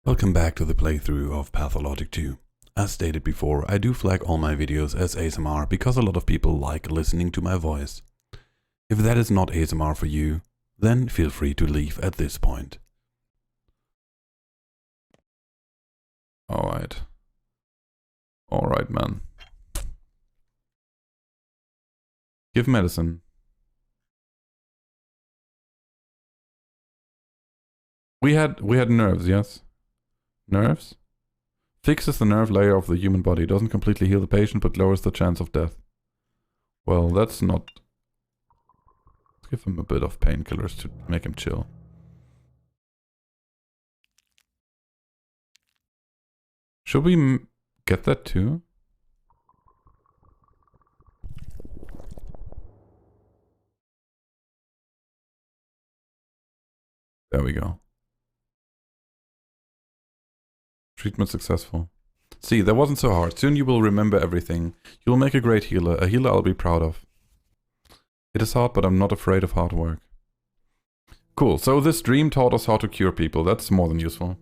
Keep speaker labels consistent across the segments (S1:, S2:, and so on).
S1: Welcome back to the playthrough of Pathologic 2. As stated before, I do flag all my videos as ASMR because a lot of people like listening to my voice. If that is not ASMR for you, then feel free to leave at this point.
S2: Alright. Alright, man. Give medicine. We had nerves, yes? Nerves? Fixes the nerve layer of the human body. Doesn't completely heal the patient, but lowers the chance of death. Well, that's not... Let's give him a bit of painkillers to make him chill. Should we get that too? There we go. Treatment successful. See, that wasn't so hard. Soon you will remember everything. You'll make a great healer. A healer I'll be proud of. It is hard, but I'm not afraid of hard work. Cool, so this dream taught us how to cure people. That's more than useful.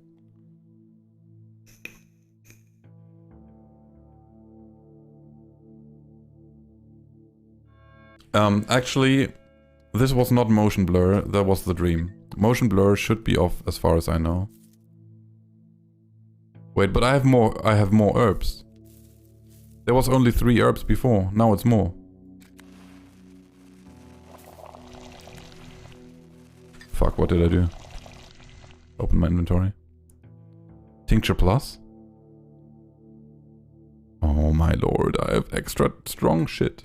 S2: Actually, this was not motion blur. That was the dream. Motion blur should be off as far as I know. Wait, but I have more herbs. There was only 3 herbs before, now it's more. Fuck, what did I do? Open my inventory. Tincture plus? Oh my lord, I have extra strong shit.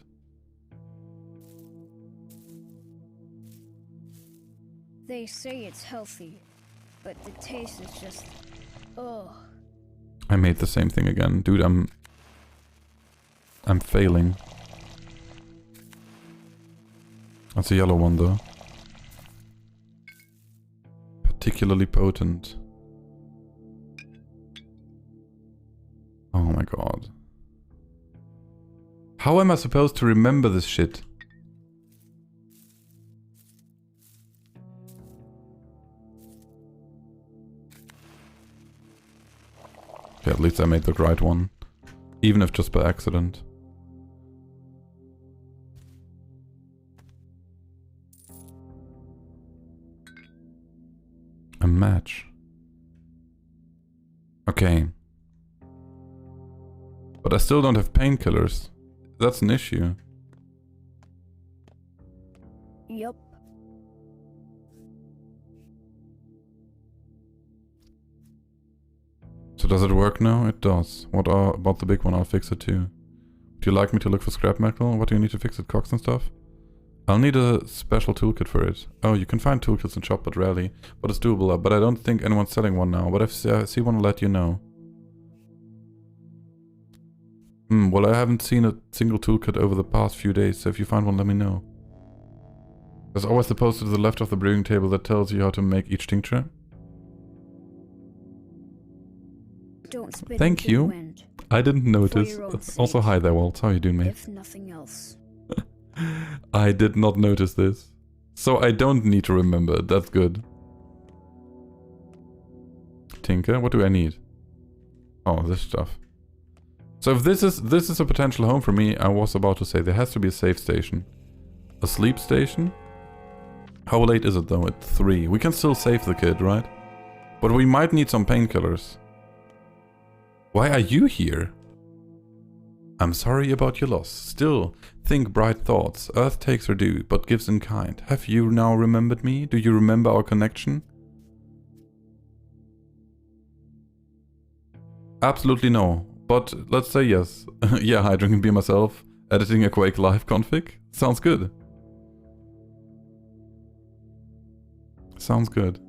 S3: They say it's healthy, but the taste is just... ugh.
S2: I made the same thing again. Dude, I'm failing. That's a yellow one though. Particularly potent. Oh my god. How am I supposed to remember this shit? Okay, at least I made the right one. Even if just by accident. A match. Okay. But I still don't have painkillers. That's an issue.
S3: Yup.
S2: So does it work now? It does. What about the big one? I'll fix it too. Would you like me to look for scrap metal? What do you need to fix it? Cogs and stuff? I'll need a special toolkit for it. Oh, you can find toolkits in shop, but rarely. But it's doable. But I don't think anyone's selling one now. But if I see one, I'll let you know. Well, I haven't seen a single toolkit over the past few days, so if you find one, let me know. There's always the poster to the left of the brewing table that tells you how to make each tincture.
S3: Don't spit
S2: Thank
S3: into
S2: you.
S3: the wind.
S2: I didn't notice.
S3: your own
S2: Also,
S3: sake.
S2: hi there, Walt. How you doing, mate?
S3: If nothing else.
S2: I did not notice this. So I don't need to remember it. That's good. Tinker, what do I need? Oh, this stuff. So if this is a potential home for me, I was about to say there has to be a safe station. A sleep station? How late is it though? At 3. We can still save the kid, right? But we might need some painkillers. Why are you here? I'm sorry about your loss. Still, think bright thoughts. Earth takes her due, but gives in kind. Have you now remembered me? Do you remember our connection? Absolutely no. But let's say yes. Yeah, hi, drinking beer myself. Editing a Quake Live config? Sounds good. Sounds good.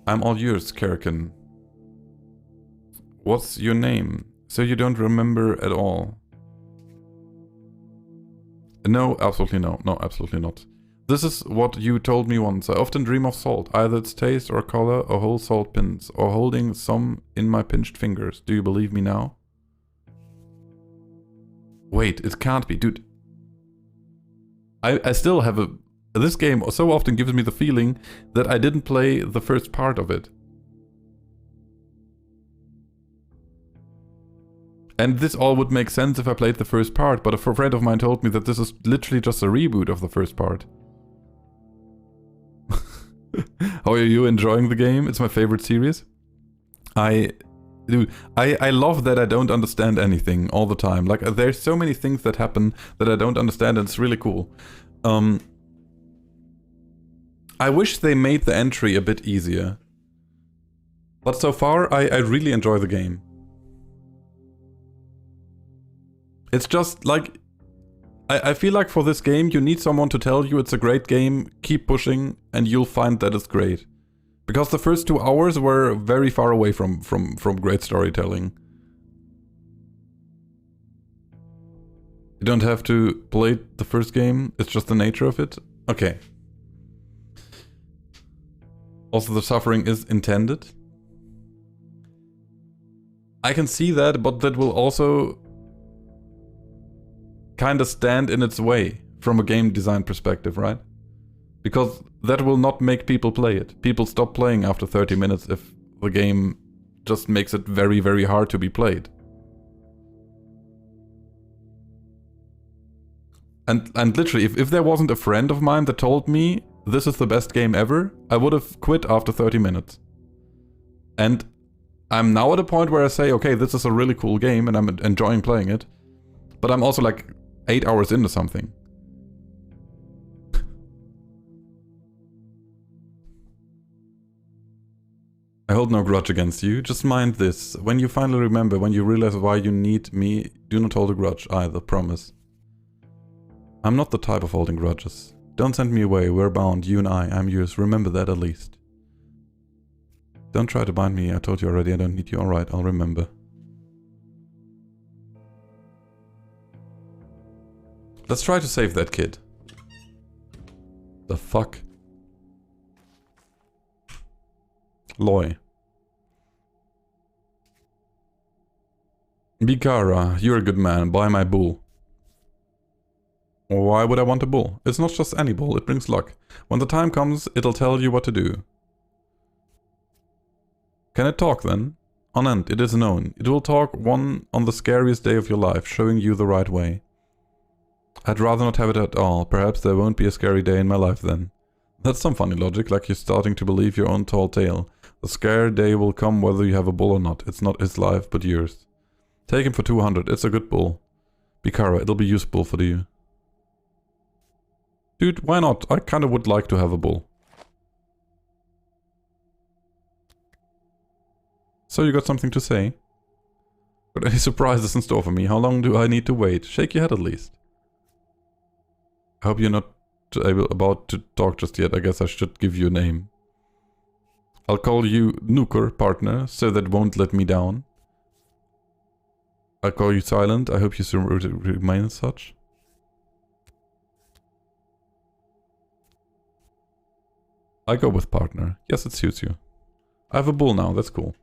S2: I'm all yours, Karakin. What's your name? So you don't remember at all? No, absolutely no. No, absolutely not. This is what you told me once. I often dream of salt, either its taste or color or whole salt pins, or holding some in my pinched fingers. Do you believe me now? Wait, it can't be, dude. I still have a... This game so often gives me the feeling that I didn't play the first part of it. And this all would make sense if I played the first part, but a friend of mine told me that this is literally just a reboot of the first part. How are you enjoying the game? It's my favorite series. I love that I don't understand anything all the time. Like, there's so many things that happen that I don't understand, and it's really cool. I wish they made the entry a bit easier. But so far, I really enjoy the game. It's just like... I feel like for this game, you need someone to tell you it's a great game, keep pushing, and you'll find that it's great. Because the first 2 hours were very far away from great storytelling. You don't have to play the first game, it's just the nature of it. Okay. Also, the suffering is intended. I can see that, but that will also kind of stand in its way from a game design perspective, right? Because that will not make people play it. People stop playing after 30 minutes if the game just makes it very, very hard to be played. And literally, if there wasn't a friend of mine that told me this is the best game ever, I would have quit after 30 minutes. And I'm now at a point where I say, okay, this is a really cool game and I'm enjoying playing it. But I'm also like 8 hours into something. I hold no grudge against you, just mind this. When you finally remember, when you realize why you need me, do not hold a grudge either, promise. I'm not the type of holding grudges. Don't send me away, we're bound, you and I'm yours, remember that at least. Don't try to bind me, I told you already I don't need you, alright, I'll remember. Let's try to save that kid. The fuck? Loy. Bikara, you're a good man, buy my bull. Why would I want a bull? It's not just any bull, it brings luck. When the time comes, it'll tell you what to do. Can it talk then? Anent, it is known. It will talk on the scariest day of your life, showing you the right way. I'd rather not have it at all. Perhaps there won't be a scary day in my life then. That's some funny logic, like you're starting to believe your own tall tale. The scare day will come whether you have a bull or not. It's not his life, but yours. Take him for 200. It's a good bull. Bikara, it'll be useful for you. Dude, why not? I kinda would like to have a bull. So you got something to say? Got any surprises in store for me? How long do I need to wait? Shake your head at least. I hope you're not about to talk just yet. I guess I should give you a name. I'll call you Nuker, partner, so that won't let me down. I'll call you Silent. I hope you remain as such. I go with partner. Yes, it suits you. I have a bull now. That's cool.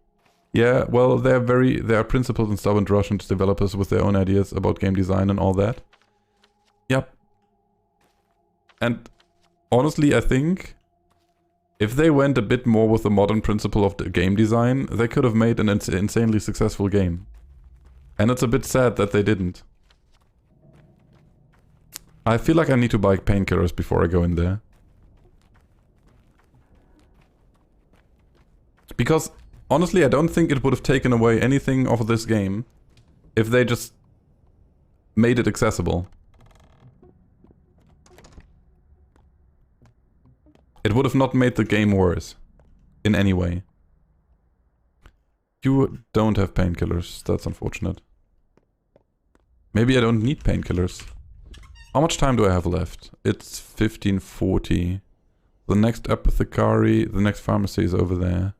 S2: Yeah, well, they are principled and stubborn Russian developers with their own ideas about game design and all that. Yep. And honestly, I think if they went a bit more with the modern principle of the game design, they could have made an insanely successful game. And it's a bit sad that they didn't. I feel like I need to buy painkillers before I go in there. Because, honestly, I don't think it would have taken away anything of this game if they just made it accessible. It would have not made the game worse. In any way. You don't have painkillers. That's unfortunate. Maybe I don't need painkillers. How much time do I have left? It's 15:40. The next apothecary, the next pharmacy is over there.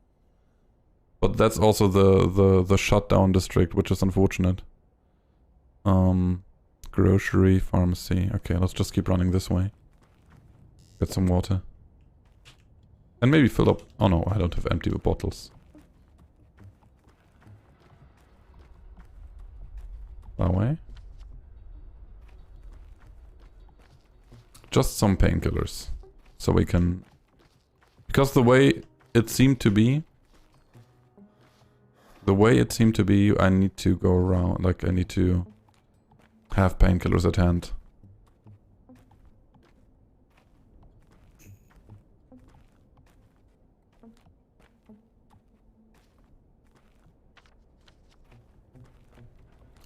S2: But that's also the shutdown district, which is unfortunate. Grocery, pharmacy. Okay, let's just keep running this way. Get some water. And maybe fill up... Oh no, I don't have empty bottles. That way. Just some painkillers. So we can... Because the way it seemed to be... I need to go around, like I need to have painkillers at hand.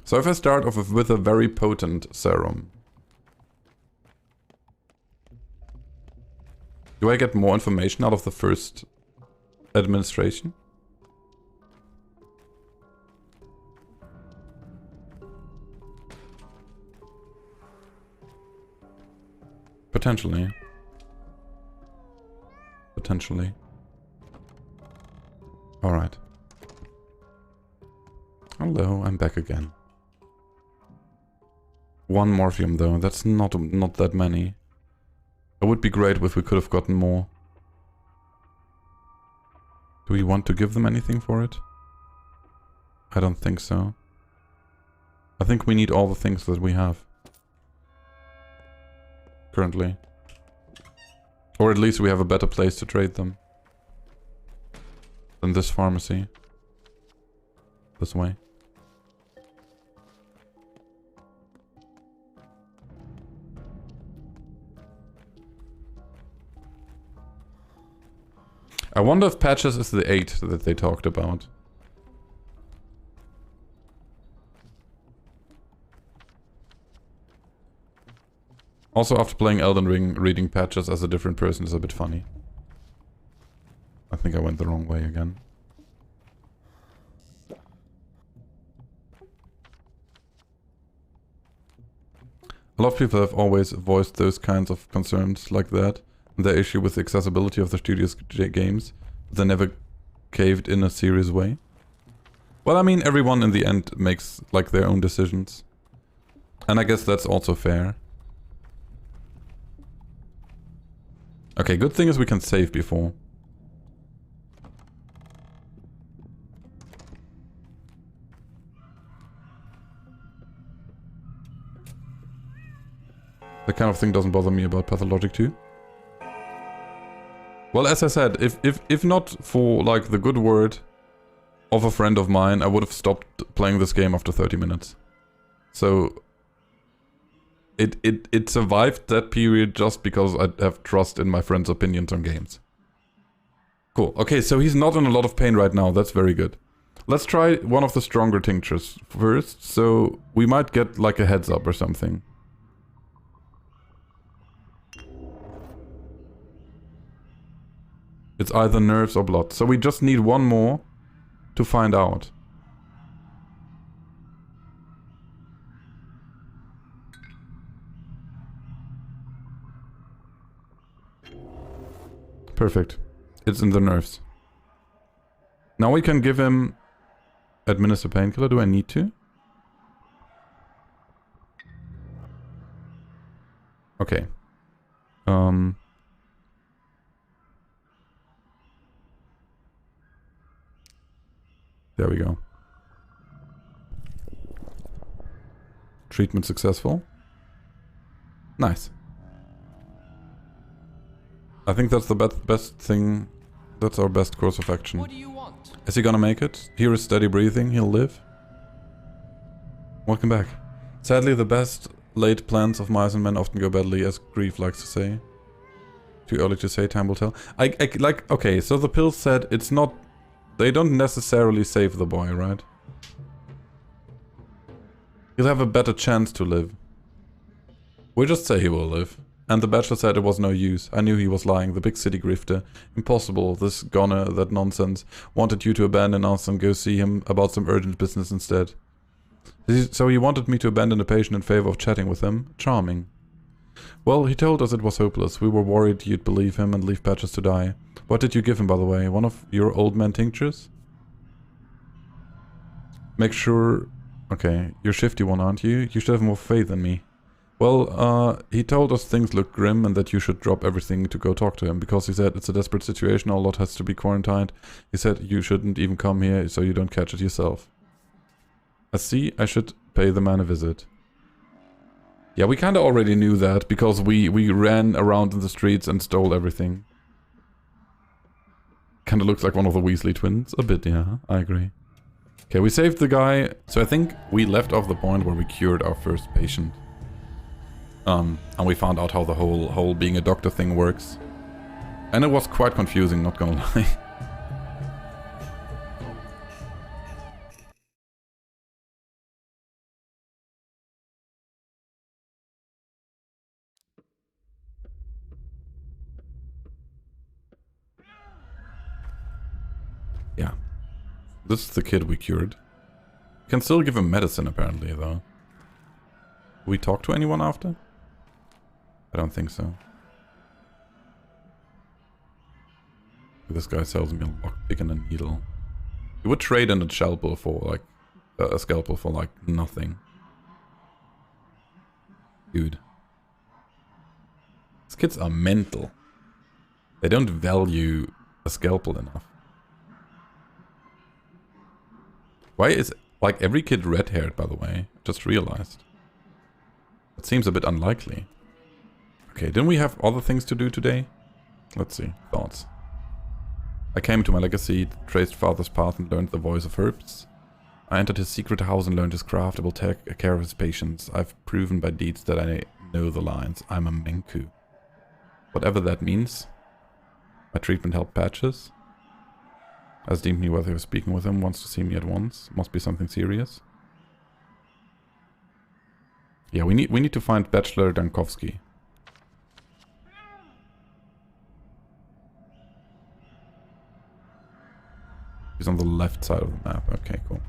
S2: So if I start off with a very potent serum, do I get more information out of the first administration? Potentially. Potentially. Alright. Hello, I'm back again. One morphium though, that's not that many. It would be great if we could have gotten more. Do we want to give them anything for it? I don't think so. I think we need all the things that we have. Currently. Or at least we have a better place to trade them. Than this pharmacy. This way. I wonder if patches is the 8 that they talked about. Also, after playing Elden Ring, reading patches as a different person is a bit funny. I think I went the wrong way again. A lot of people have always voiced those kinds of concerns like that. Their issue with the accessibility of the studio's games. They never caved in a serious way. Well, I mean, everyone in the end makes like their own decisions. And I guess that's also fair. Okay, good thing is we can save before. That kind of thing doesn't bother me about Pathologic 2. Well, as I said, if not for like the good word of a friend of mine, I would have stopped playing this game after 30 minutes. So it survived that period just because I have trust in my friend's opinions on games. Cool. Okay, so he's not in a lot of pain right now. That's very good. Let's try one of the stronger tinctures first. So we might get like a heads up or something. It's either nerves or blood. So we just need one more to find out. Perfect. It's in the nerves. Now we can give him administer painkiller. Do I need to? Okay. There we go. Treatment successful. Nice. I think that's the best thing. That's our best course of action.
S4: What do you want?
S2: Is he gonna make it? Here is steady breathing. He'll live. Welcome back. Sadly, the best laid plans of mice and men often go badly, as Grief likes to say. Too early to say, time will tell. Like, okay, so the pills said it's not... They don't necessarily save the boy, right? He'll have a better chance to live. We just say he will live. And the bachelor said it was no use. I knew he was lying, the big city grifter. Impossible, this goner, that nonsense. Wanted you to abandon us and go see him about some urgent business instead. So he wanted me to abandon the patient in favor of chatting with him? Charming. Well, he told us it was hopeless. We were worried you'd believe him and leave Patches to die. What did you give him, by the way? One of your old man tinctures? Make sure... Okay, you're shifty one, aren't you? You should have more faith in me. Well, he told us things look grim and that you should drop everything to go talk to him, because he said it's a desperate situation, a lot has to be quarantined. He said you shouldn't even come here so you don't catch it yourself. I see, I should pay the man a visit. Yeah, we kind of already knew that because we ran around in the streets and stole everything. Kind of looks like one of the Weasley twins. A bit, yeah, I agree. Okay, we saved the guy. So I think we left off the point where we cured our first patient. And we found out how the whole being a doctor thing works. And it was quite confusing, not gonna lie. Yeah. This is the kid we cured. Can still give him medicine apparently though. We talk to anyone after? I don't think so. This guy sells me a lockpick and a needle. He would trade in a scalpel for like nothing. Dude. These kids are mental. They don't value a scalpel enough. Why is like every kid red-haired, by the way? Just realized. It seems a bit unlikely. Okay, didn't we have other things to do today? Let's see. Thoughts. I came to my legacy, traced father's path and learned the voice of herbs. I entered his secret house and learned his craft. I will take care of his patients. I've proven by deeds that I know the lines. I'm a Menku. Whatever that means. My treatment helped Patches. Has deemed me worthy of speaking with him, wants to see me at once. Must be something serious. Yeah, we need to find Bachelor Dankovsky. He's on the left side of the map. Okay, cool.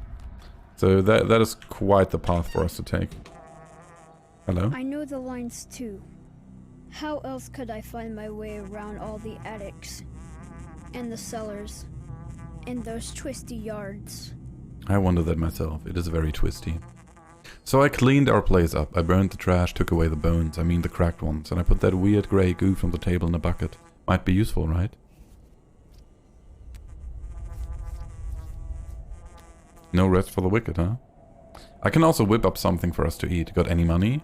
S2: So that is quite the path for us to take. Hello?
S3: I know the lines too. How else could I find my way around all the attics and the cellars and those twisty yards?
S2: I wonder that myself. It is very twisty. So I cleaned our place up. I burned the trash, took away the bones, I mean the cracked ones, and I put that weird grey goo from the table in a bucket. Might be useful, right? No rest for the wicked, huh? I can also whip up something for us to eat. Got any money?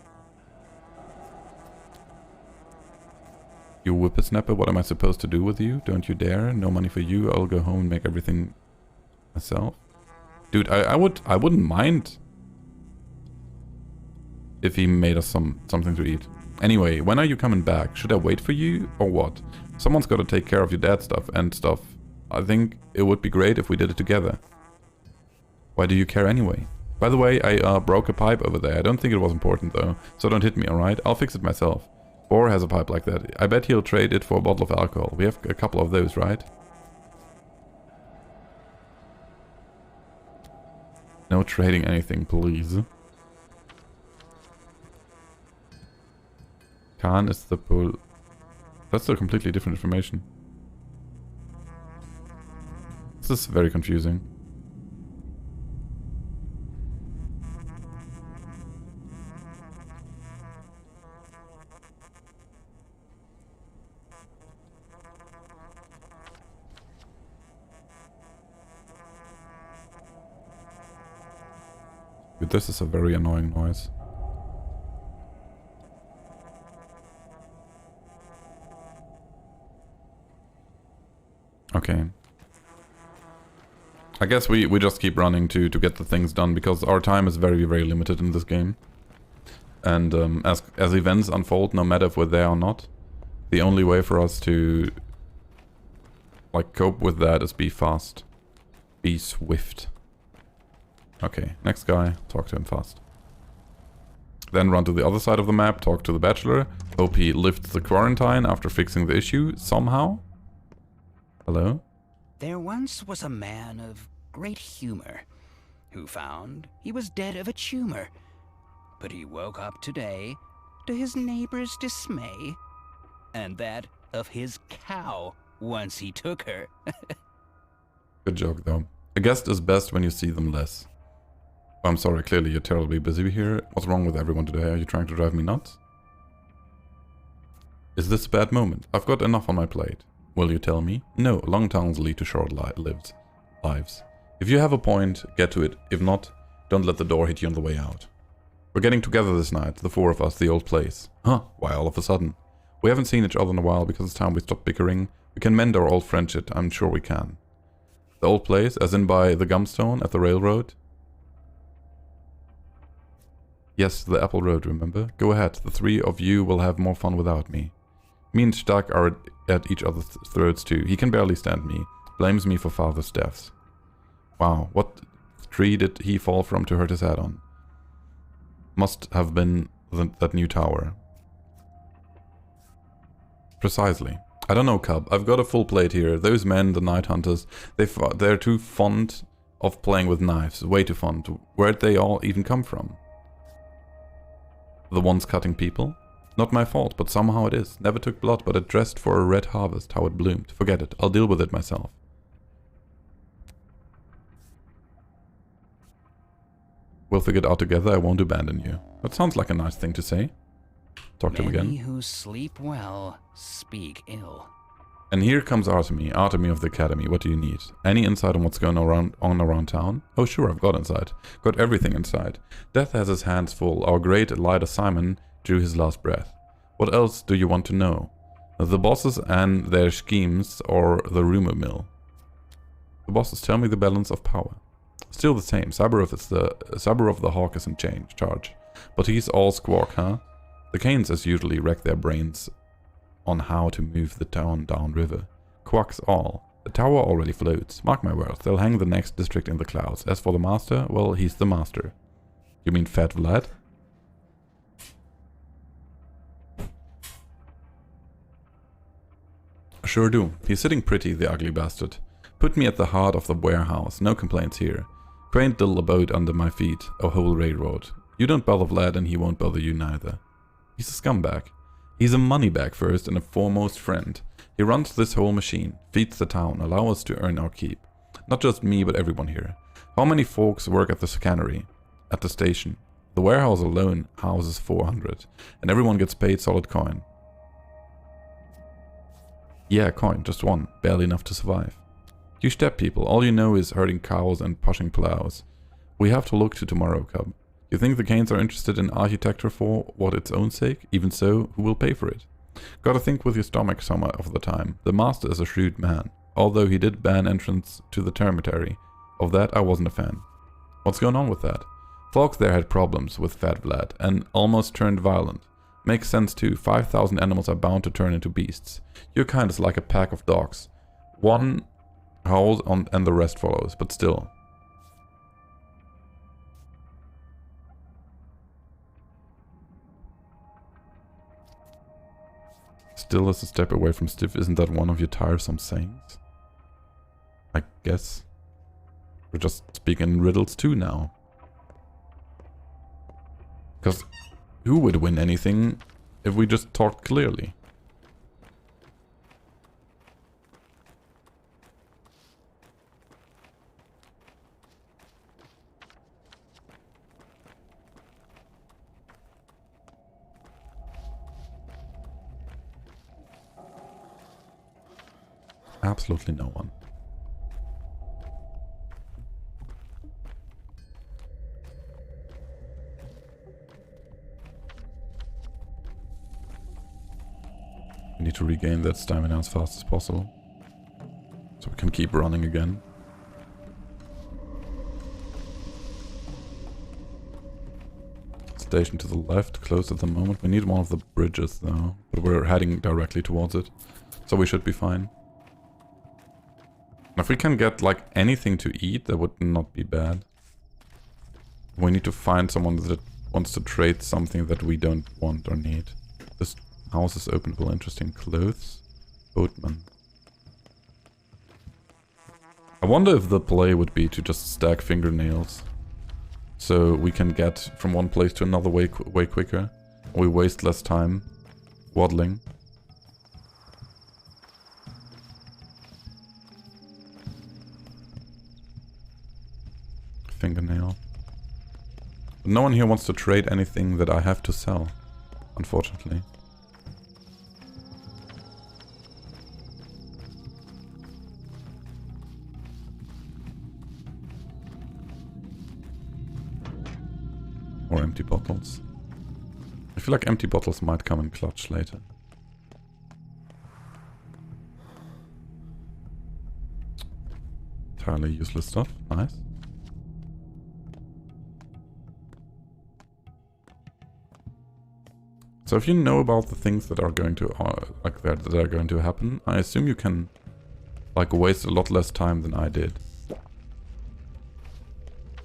S2: You whippersnapper, what am I supposed to do with you? Don't you dare. No money for you. I'll go home and make everything myself. Dude, I wouldn't mind if he made us something to eat. Anyway, when are you coming back? Should I wait for you or what? Someone's got to take care of your dad's stuff and stuff. I think it would be great if we did it together. Why do you care anyway? By the way, I broke a pipe over there. I don't think it was important though, so don't hit me, alright? I'll fix it myself. Boar has a pipe like that. I bet he'll trade it for a bottle of alcohol. We have a couple of those, right? No trading anything, please. Khan is the bull. That's a completely different information. This is very confusing. Dude, this is a very annoying noise. Okay. I guess we just keep running to get the things done because our time is very, very limited in this game. And as events unfold, no matter if we're there or not, the only way for us to like cope with that is be fast. Be swift. Okay, next guy, talk to him fast. Then run to the other side of the map, talk to the Bachelor. Hope he lifts the quarantine after fixing the issue somehow. Hello?
S4: There once was a man of great humor who found he was dead of a tumor. But he woke up today to his neighbor's dismay and that of his cow once he took her.
S2: Good joke though. A guest is best when you see them less. I'm sorry, clearly you're terribly busy here. What's wrong with everyone today? Are you trying to drive me nuts? Is this a bad moment? I've got enough on my plate. Will you tell me? No, long tongues lead to short lives. If you have a point, get to it. If not, don't let the door hit you on the way out. We're getting together this night, the four of us, the old place. Huh, why all of a sudden? We haven't seen each other in a while because it's time we stop bickering. We can mend our old friendship, I'm sure we can. The old place, as in by the gumstone at the railroad? Yes, the Apple Road, remember? Go ahead, the three of you will have more fun without me. Me and Stark are at each other's throats too. He can barely stand me. Blames me for father's deaths. Wow, what tree did he fall from to hurt his head on? Must have been that new tower. Precisely. I don't know, Cub. I've got a full plate here. Those men, the Night Hunters, they're too fond of playing with knives. Way too fond. Where'd they all even come from? The ones cutting people? Not my fault, but somehow it is. Never took blood, but it dressed for a red harvest, how it bloomed. Forget it. I'll deal with it myself. We'll figure it out together. I won't abandon you. That sounds like a nice thing to say. Talk to him again.
S4: Many who sleep well speak ill.
S2: And here comes Artemy of the Academy. What do you need? Any insight on what's going on around town? Oh sure, I've got insight. Got everything inside. Death has his hands full. Our great leader Simon drew his last breath. What else do you want to know? The bosses and their schemes, or the rumor mill? The bosses, tell me the balance of power. Still the same. Cyberov the Hawk is in charge. But he's all squawk, huh? The Canes as usually wreck their brains on how to move the town downriver. Quacks all. The tower already floats. Mark my words, they'll hang the next district in the clouds. As for the master, well, he's the master. You mean Fat Vlad? Sure do. He's sitting pretty, the ugly bastard. Put me at the heart of the warehouse. No complaints here. Quaint little abode under my feet. A whole railroad. You don't bother Vlad and he won't bother you neither. He's a scumbag. He's a moneybag first and a foremost friend. He runs this whole machine, feeds the town, allows us to earn our keep. Not just me, but everyone here. How many folks work at the scannery? At the station? The warehouse alone houses 400, and everyone gets paid solid coin. Yeah, coin, just one, barely enough to survive. You steppe people, all you know is herding cows and pushing plows. We have to look to tomorrow, Cub. You think the Canes are interested in architecture for what its own sake? Even so, who will pay for it? Gotta think with your stomach some of the time. The master is a shrewd man, although he did ban entrance to the termitary. Of that I wasn't a fan. What's going on with that? Folks there had problems with Fat Vlad, and almost turned violent. Makes sense too, 5,000 animals are bound to turn into beasts. Your kind is like a pack of dogs. One howls and the rest follows, but still. Still is a step away from stiff. Isn't that one of your tiresome sayings? I guess. We're just speaking in riddles too now. Because who would win anything if we just talked clearly? Absolutely no one. We need to regain that stamina as fast as possible, so we can keep running again. Station to the left, close at the moment. We need one of the bridges though, but we're heading directly towards it, so we should be fine. If we can get like anything to eat, that would not be bad. We need to find someone that wants to trade something that we don't want or need. This house is openable. Interesting. Clothes. Boatman. I wonder if the play would be to just stack fingernails, so we can get from one place to another way quicker. We waste less time waddling. Fingernail. But no one here wants to trade anything that I have to sell, unfortunately. more empty bottles. I feel like empty bottles might come in clutch later. Entirely useless stuff. Nice. So if you know about the things that are going to that are going to happen, I assume you can like waste a lot less time than I did,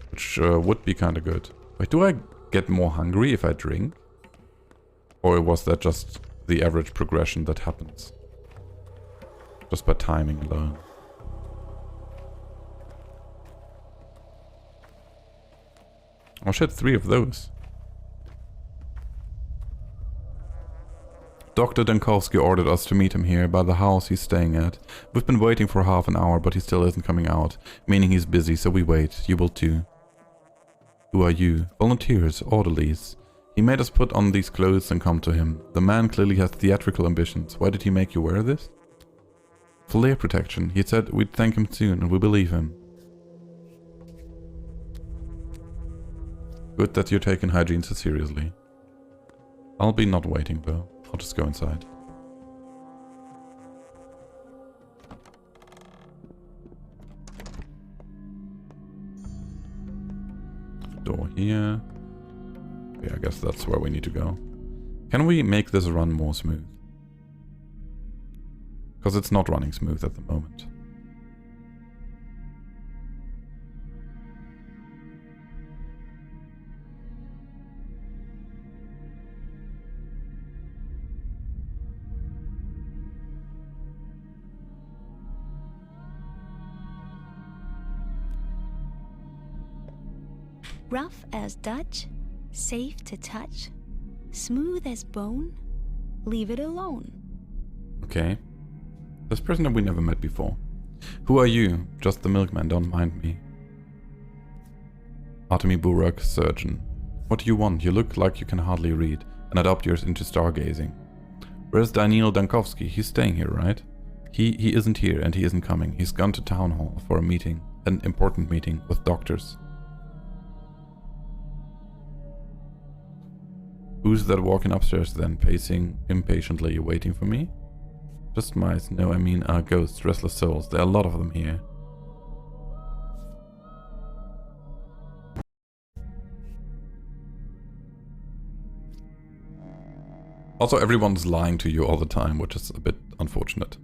S2: which would be kind of good. Wait, do I get more hungry if I drink, or was that just the average progression that happens just by timing alone? Oh shit, 3 of those. Dr. Dankowski ordered us to meet him here by the house he's staying at. We've been waiting for half an hour, but he still isn't coming out, meaning he's busy, so we wait. You will too. Who are you? Volunteers, orderlies. He made us put on these clothes and come to him. The man clearly has theatrical ambitions. Why did he make you wear this? Flare protection. He said we'd thank him soon, and we believe him. Good that you're taking hygiene so seriously. I'll be not waiting though. I'll just go inside. Door here. Okay, I guess that's where we need to go. Can we make this run more smooth? Because it's not running smooth at the moment.
S5: Rough as Dutch, safe to touch, smooth as bone, leave it alone.
S2: Okay. This person that we never met before. Who are you? Just the milkman, don't mind me. Artemy Burak, surgeon. What do you want? You look like you can hardly read, and adopt yours into stargazing. Where's Daniel Dankowski? He's staying here, right? He isn't here, and he isn't coming. He's gone to town hall for a meeting, an important meeting with doctors. Who's that walking upstairs then, pacing impatiently, waiting for me? Just mice. No, I mean ghosts, restless souls. There are a lot of them here. Also, everyone's lying to you all the time, which is a bit unfortunate.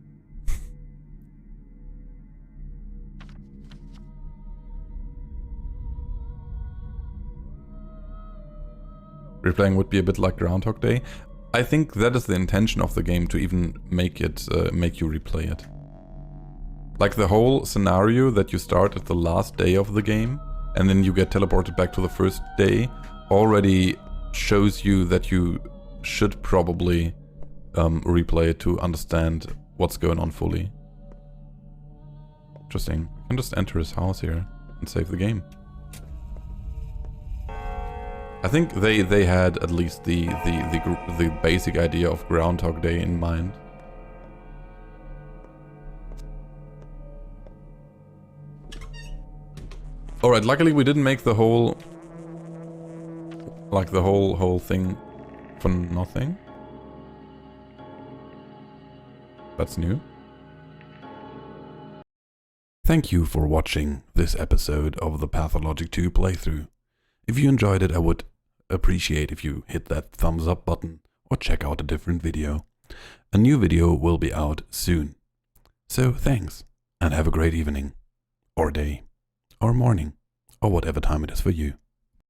S2: Replaying would be a bit like Groundhog Day. I think that is the intention of the game, to even make it make you replay it. Like the whole scenario that you start at the last day of the game and then you get teleported back to the first day already shows you that you should probably replay it to understand what's going on fully. Interesting. I can just enter his house here and save the game. I think they had at least the basic idea of Groundhog Day in mind. Alright, luckily we didn't make the whole... like the whole thing for nothing. That's new.
S1: Thank you for watching this episode of the Pathologic 2 playthrough. If you enjoyed it, I would appreciate if you hit that thumbs up button or check out a different video. A new video will be out soon. So thanks, and have a great evening, or day, or morning, or whatever time it is for you.